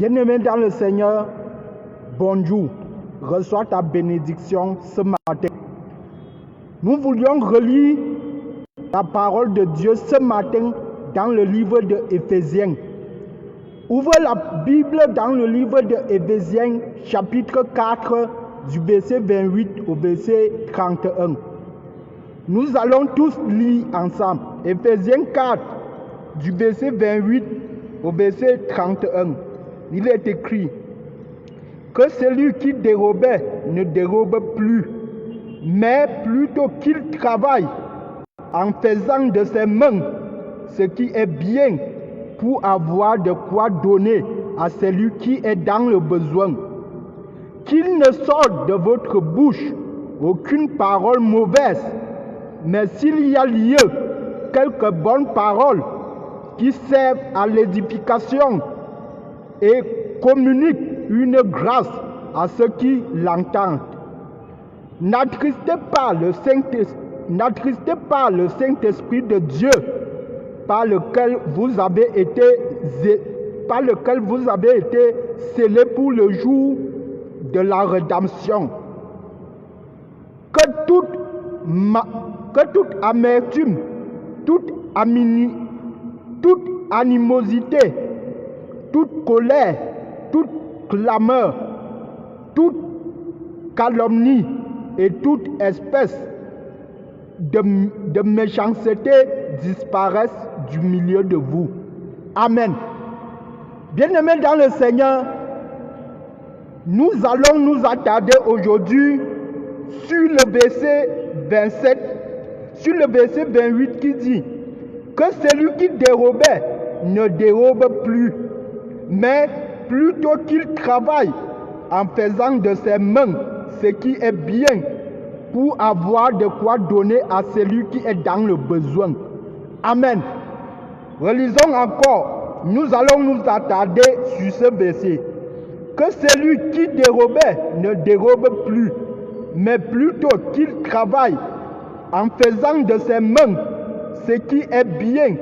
Bien-aimé dans le Seigneur, bonjour. Reçois ta bénédiction ce matin. Nous voulions relire la parole de Dieu ce matin dans le livre de Éphésiens. Ouvre la Bible dans le livre de Éphésiens, chapitre 4, du verset 28 au verset 31. Nous allons tous lire ensemble. Éphésiens 4, du verset 28 au verset 31. Il est écrit que celui qui dérobait ne dérobe plus, mais plutôt qu'il travaille en faisant de ses mains ce qui est bien pour avoir de quoi donner à celui qui est dans le besoin. Qu'il ne sorte de votre bouche aucune parole mauvaise, mais s'il y a lieu quelques bonnes paroles qui servent à l'édification et communiquent une grâce à ceux qui l'entendent. N'attristez pas le Saint-Esprit de Dieu par lequel vous avez été scellés pour le jour de la rédemption. Que toute amertume, toute animosité, toute colère, toute clameur, toute calomnie et toute espèce de méchanceté disparaissent du milieu de vous. Amen. Bien-aimés dans le Seigneur, nous allons nous attarder aujourd'hui sur le verset 27, sur le verset 28 qui dit que celui qui dérobait ne dérobe plus, mais plutôt qu'il travaille en faisant de ses mains ce qui est bien pour avoir de quoi donner à celui qui est dans le besoin. Amen. Relisons encore. Nous allons nous attarder sur ce verset. Que celui qui dérobait ne dérobe plus, mais plutôt qu'il travaille en faisant de ses mains ce qui est bien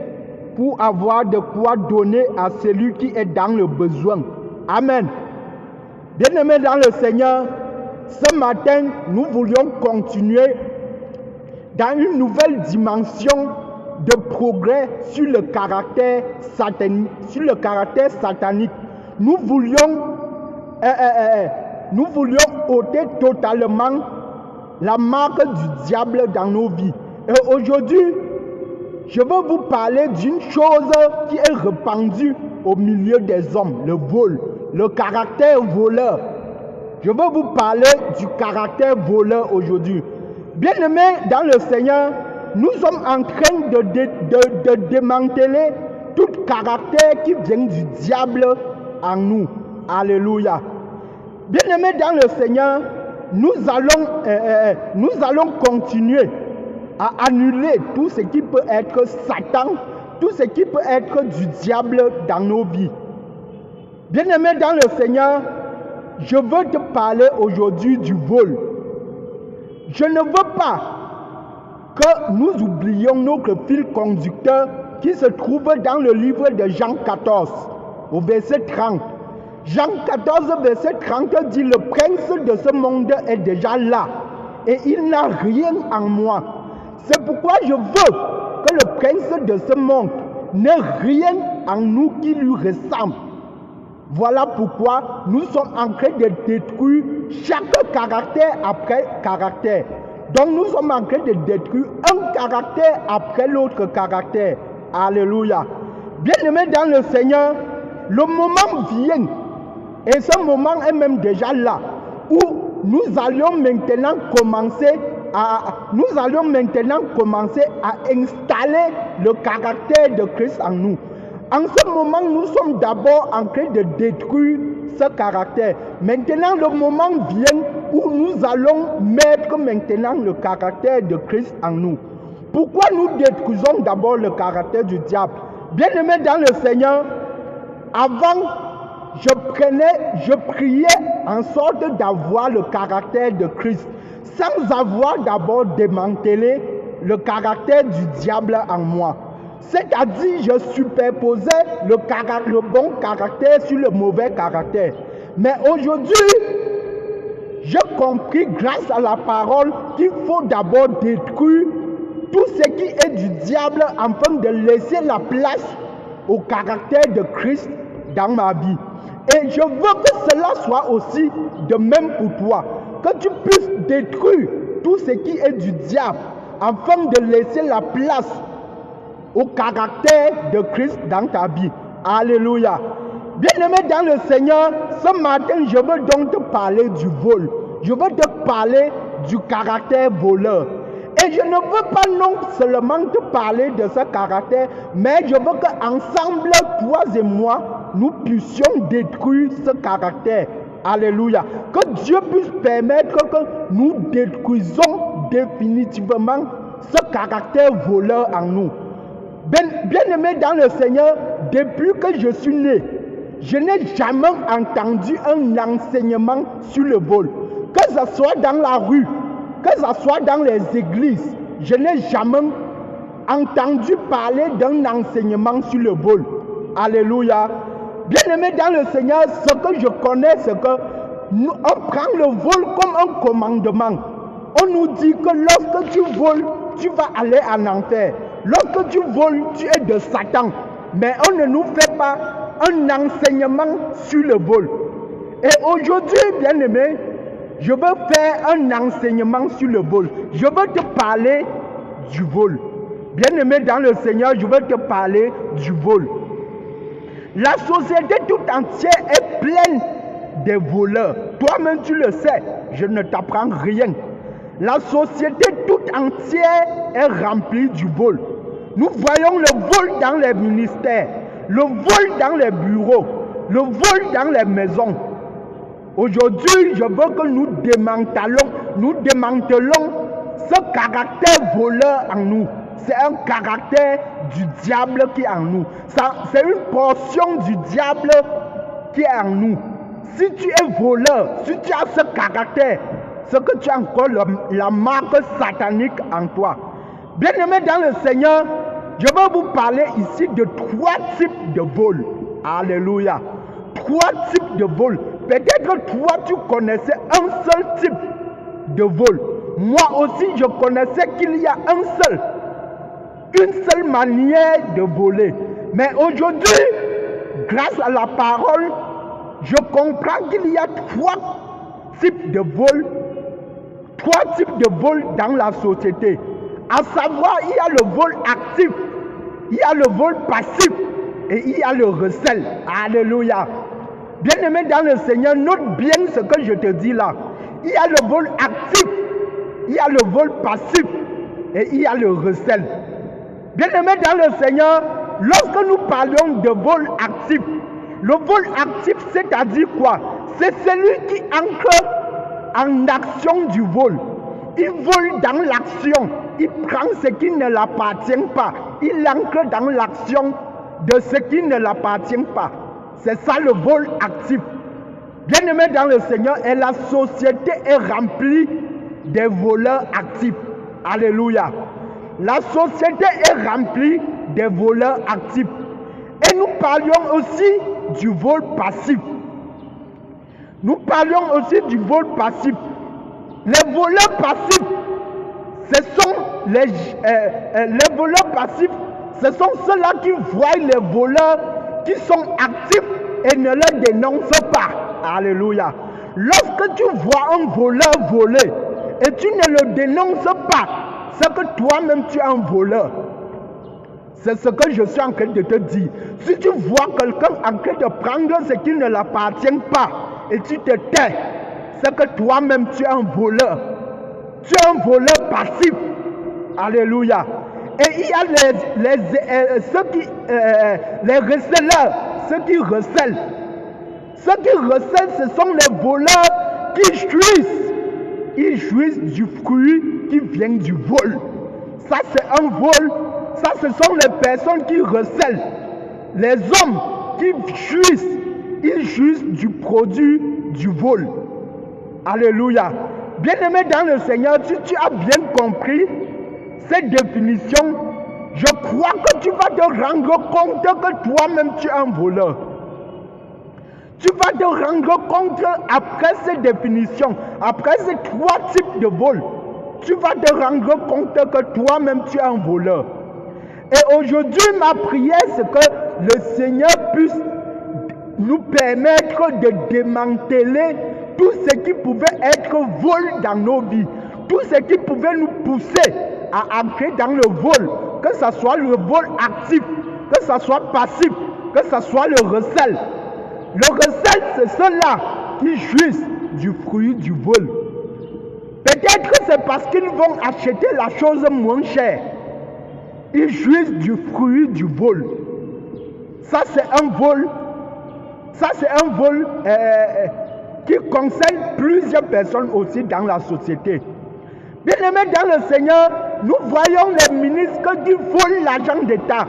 pour avoir de quoi donner à celui qui est dans le besoin. Amen. Bien-aimés dans le Seigneur, ce matin, nous voulions continuer dans une nouvelle dimension de progrès sur le caractère satanique. Nous voulions ôter totalement la marque du diable dans nos vies. Et aujourd'hui, je veux vous parler d'une chose qui est répandue au milieu des hommes, le vol, le caractère voleur. Je veux vous parler du caractère voleur aujourd'hui. Bien-aimés dans le Seigneur, nous sommes en train de démanteler tout caractère qui vient du diable en nous. Alléluia. Bien-aimés dans le Seigneur, nous allons continuer à annuler tout ce qui peut être Satan, tout ce qui peut être du diable dans nos vies. Bien-aimés dans le Seigneur, je veux te parler aujourd'hui du vol. Je ne veux pas que nous oublions notre fil conducteur qui se trouve dans le livre de Jean 14, au verset 30. Jean 14, verset 30 dit: le prince de ce monde est déjà là et il n'a rien en moi. C'est pourquoi je veux que le prince de ce monde n'ait rien en nous qui lui ressemble. Voilà pourquoi nous sommes en train de détruire chaque caractère après caractère. Donc nous sommes en train de détruire un caractère après l'autre caractère. Alléluia. Bien-aimés dans le Seigneur, le moment vient, et ce moment est même déjà là, où nous allons maintenant commencer à installer le caractère de Christ en nous. En ce moment, nous sommes d'abord en train de détruire ce caractère. Maintenant, le moment vient où nous allons mettre maintenant le caractère de Christ en nous. Pourquoi nous détruisons d'abord le caractère du diable? Bien-aimés dans le Seigneur, avant, je priais en sorte d'avoir le caractère de Christ, sans avoir d'abord démantelé le caractère du diable en moi. C'est-à-dire, je superposais le bon caractère sur le mauvais caractère. Mais aujourd'hui, j'ai compris grâce à la parole qu'il faut d'abord détruire tout ce qui est du diable afin de laisser la place au caractère de Christ dans ma vie. Et je veux que cela soit aussi de même pour toi. Que tu puisses détruire tout ce qui est du diable afin de laisser la place au caractère de Christ dans ta vie. Alléluia. Bien-aimé dans le Seigneur, ce matin, je veux donc te parler du vol. Je veux te parler du caractère voleur. Et je ne veux pas non seulement te parler de ce caractère, mais je veux qu'ensemble, toi et moi, nous puissions détruire ce caractère. Alléluia. Que Dieu puisse permettre que nous détruisons définitivement ce caractère voleur en nous. Bien-aimé dans le Seigneur, depuis que je suis né, je n'ai jamais entendu un enseignement sur le vol. Que ce soit dans la rue, que ce soit dans les églises, je n'ai jamais entendu parler d'un enseignement sur le vol. Alléluia. Bien-aimé dans le Seigneur, ce que je connais, c'est que on prend le vol comme un commandement. On nous dit que lorsque tu voles, tu vas aller en enfer. Lorsque tu voles, tu es de Satan. Mais on ne nous fait pas un enseignement sur le vol. Et aujourd'hui, bien-aimé, je veux faire un enseignement sur le vol. Je veux te parler du vol. Bien-aimé dans le Seigneur, je veux te parler du vol. La société tout entière est pleine de voleurs. Toi-même, tu le sais. Je ne t'apprends rien. La société tout entière est remplie du vol. Nous voyons le vol dans les ministères, le vol dans les bureaux, le vol dans les maisons. Aujourd'hui, je veux que nous démantelons ce caractère voleur en nous. C'est un caractère du diable qui est en nous. C'est une portion du diable qui est en nous. Si tu es voleur, si tu as ce caractère, c'est que tu as encore la marque satanique en toi. Bien-aimé dans le Seigneur, je veux vous parler ici de 3 types de vols. Alléluia. 3 types de vols. Peut-être que toi, tu connaissais un seul type de vol. Moi aussi, je connaissais qu'il y a une seule manière de voler. Mais aujourd'hui, grâce à la parole, je comprends qu'il y a 3 types de vols. 3 types de vols dans la société. À savoir, il y a le vol actif, il y a le vol passif et il y a le recel. Alléluia. Bien-aimé dans le Seigneur, note bien ce que je te dis là. Il y a le vol actif, il y a le vol passif et il y a le recel. Bien-aimé dans le Seigneur, lorsque nous parlons de vol actif, le vol actif, c'est-à-dire quoi? C'est celui qui entre en action du vol. Il vole dans l'action. Il prend ce qui ne l'appartient pas. Il entre dans l'action de ce qui ne l'appartient pas. C'est ça le vol actif. Bien-aimé dans le Seigneur, et la société est remplie des voleurs actifs. Alléluia. La société est remplie des voleurs actifs. Et nous parlions aussi du vol passif. Nous parlions aussi du vol passif. Les voleurs passifs, ce sont les voleurs passifs, ce sont ceux-là qui voient les voleurs qui sont actifs et ne les dénoncent pas. Alléluia. Lorsque tu vois un voleur voler et tu ne le dénonces pas, c'est que toi-même tu es un voleur. C'est ce que je suis en train de te dire. Si tu vois quelqu'un en train de prendre ce qui ne l'appartient pas et tu te tais, c'est que toi-même tu es un voleur. Tu es un voleur passif. Alléluia. Et il y a les receleurs, ceux qui recèlent. Ceux qui recèlent, ce sont les voleurs qui jouissent. Ils jouissent du fruit qui vient du vol. Ça, c'est un vol. Ça, ce sont les personnes qui recèlent. Les hommes qui jouissent, ils jouissent du produit du vol. Alléluia. Bien-aimé dans le Seigneur, si tu as bien compris cette définition, je crois que tu vas te rendre compte que toi-même tu es un voleur. Tu vas te rendre compte après ces définitions, après ces 3 types de vol, tu vas te rendre compte que toi-même tu es un voleur. Et aujourd'hui, ma prière, c'est que le Seigneur puisse nous permettre de démanteler tout ce qui pouvait être vol dans nos vies, tout ce qui pouvait nous pousser à entrer dans le vol, que ce soit le vol actif, que ce soit passif, que ce soit le recel. Le recel, c'est ceux-là qui jouissent du fruit du vol. Peut-être que c'est parce qu'ils vont acheter la chose moins chère. Ils jouissent du fruit du vol. Ça, c'est un vol. Ça, c'est un vol qui concerne plusieurs personnes aussi dans la société. Bien-aimés dans le Seigneur, nous voyons les ministres qui volent l'argent d'État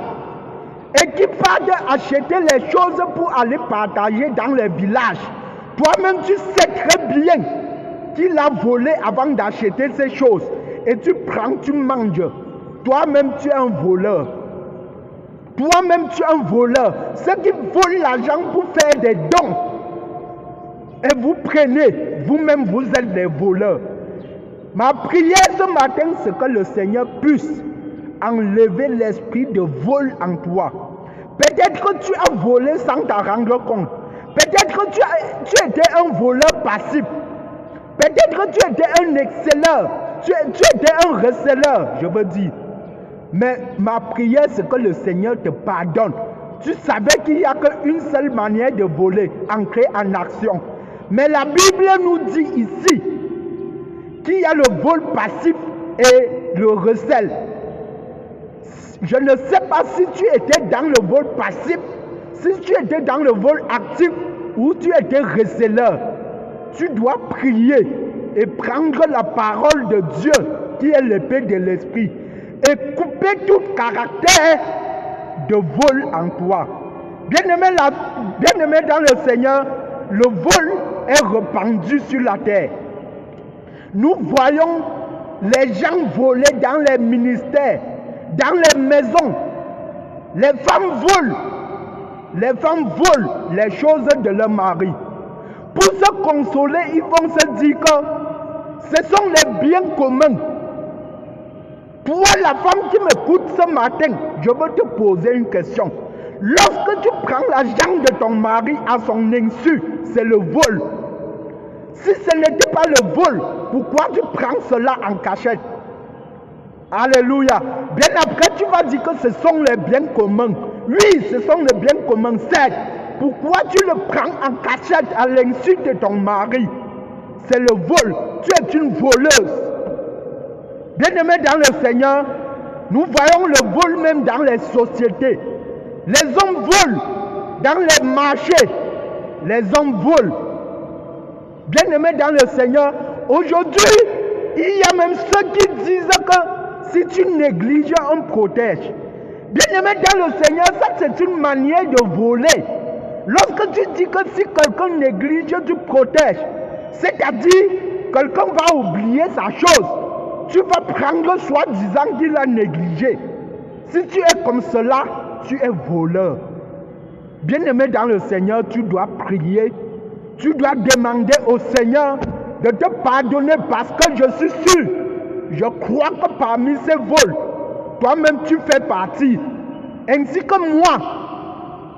et qui partent acheter les choses pour aller partager dans les villages. Toi-même, tu sais très bien qu'il a volé avant d'acheter ces choses. Et tu prends, tu manges. Toi-même, tu es un voleur. Toi-même, tu es un voleur. Ceux qui volent l'argent pour faire des dons. Et vous prenez, vous-même, vous êtes des voleurs. Ma prière ce matin, c'est que le Seigneur puisse enlever l'esprit de vol en toi. Peut-être que tu as volé sans t'en rendre compte. Peut-être que tu étais un voleur passif. Peut-être que tu étais un excelleur. Tu étais un receleur, je veux dire. Mais ma prière, c'est que le Seigneur te pardonne. Tu savais qu'il n'y a qu'une seule manière de voler, entrer en action. Mais la Bible nous dit ici qu'il y a le vol passif et le recel. Je ne sais pas si tu étais dans le vol passif, si tu étais dans le vol actif ou tu étais receleur. Tu dois prier et prendre la parole de Dieu qui est l'épée de l'esprit et couper tout caractère de vol en toi. Bien-aimé dans le Seigneur, le vol est répandu sur la terre. Nous voyons les gens voler dans les ministères, dans les maisons. Les femmes volent les choses de leur mari. Pour se consoler, ils vont se dire que ce sont les biens communs. Toi, la femme qui m'écoute ce matin, je veux te poser une question. Lorsque tu prends l'argent de ton mari à son insu, c'est le vol. Si ce n'était pas le vol, pourquoi tu prends cela en cachette? Alléluia. Bien après, tu vas dire que ce sont les biens communs. Oui, ce sont les biens communs, certes. Pourquoi tu le prends en cachette à l'insu de ton mari? C'est le vol. Tu es une voleuse. Bien-aimés dans le Seigneur, nous voyons le vol même dans les sociétés. Les hommes volent dans les marchés. Les hommes volent. Bien-aimés dans le Seigneur, aujourd'hui, il y a même ceux qui disent que si tu négliges, on protège. Bien-aimés dans le Seigneur, ça c'est une manière de voler. Lorsque tu dis que si quelqu'un néglige, tu protèges, c'est-à-dire quelqu'un va oublier sa chose, tu vas prendre soi-disant qu'il a négligé. Si tu es comme cela, tu es voleur. Bien-aimé dans le Seigneur, tu dois prier. Tu dois demander au Seigneur de te pardonner parce que je suis sûr, je crois que parmi ces vols, toi-même tu fais partie, ainsi que moi.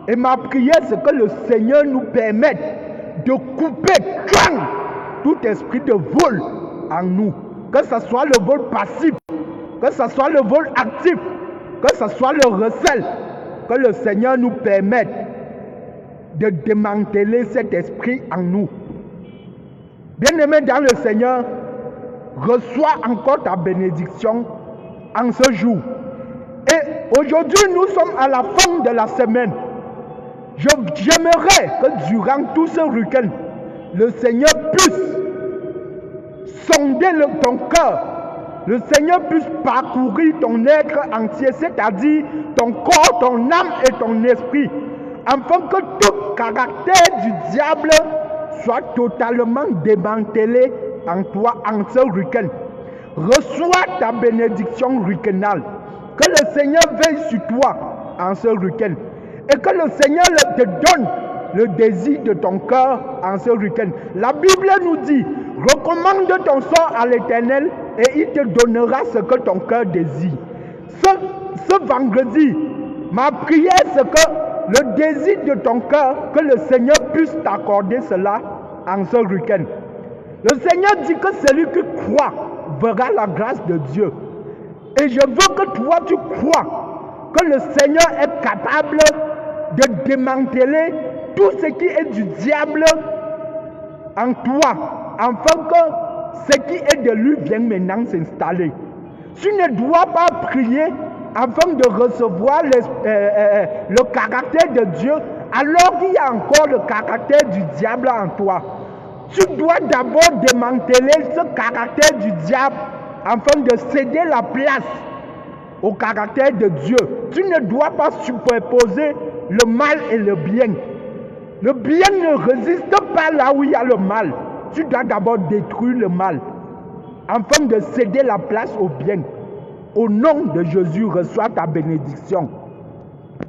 Et ma prière, c'est que le Seigneur nous permette de couper tout esprit de vol en nous. Que ce soit le vol passif, que ce soit le vol actif, que ce soit le recel. Que le Seigneur nous permette de démanteler cet esprit en nous. Bien-aimé dans le Seigneur, reçois encore ta bénédiction en ce jour. Et aujourd'hui, nous sommes à la fin de la semaine. J'aimerais que durant tout ce week-end, le Seigneur puisse sonder ton cœur. Le Seigneur puisse parcourir ton être entier, c'est-à-dire ton corps, ton âme et ton esprit, afin que tout caractère du diable soit totalement démantelé en toi en ce week-end. Reçois ta bénédiction week-endale. Que le Seigneur veille sur toi en ce week-end. Et que le Seigneur te donne le désir de ton cœur en ce week-end. La Bible nous dit, recommande ton sort à l'Éternel et il te donnera ce que ton cœur désire. Ce vendredi, ma prière c'est que le désir de ton cœur, que le Seigneur puisse t'accorder cela en ce week-end. Le Seigneur dit que celui qui croit verra la grâce de Dieu. Et je veux que toi tu crois que le Seigneur est capable de démanteler tout ce qui est du diable en toi, afin que ce qui est de lui vienne maintenant s'installer. Tu ne dois pas prier afin de recevoir le caractère de Dieu, alors qu'il y a encore le caractère du diable en toi. Tu dois d'abord démanteler ce caractère du diable afin de céder la place au caractère de Dieu. Tu ne dois pas superposer le mal et le bien. Le bien ne résiste pas là où il y a le mal. Tu dois d'abord détruire le mal afin de céder la place au bien. Au nom de Jésus, reçois ta bénédiction.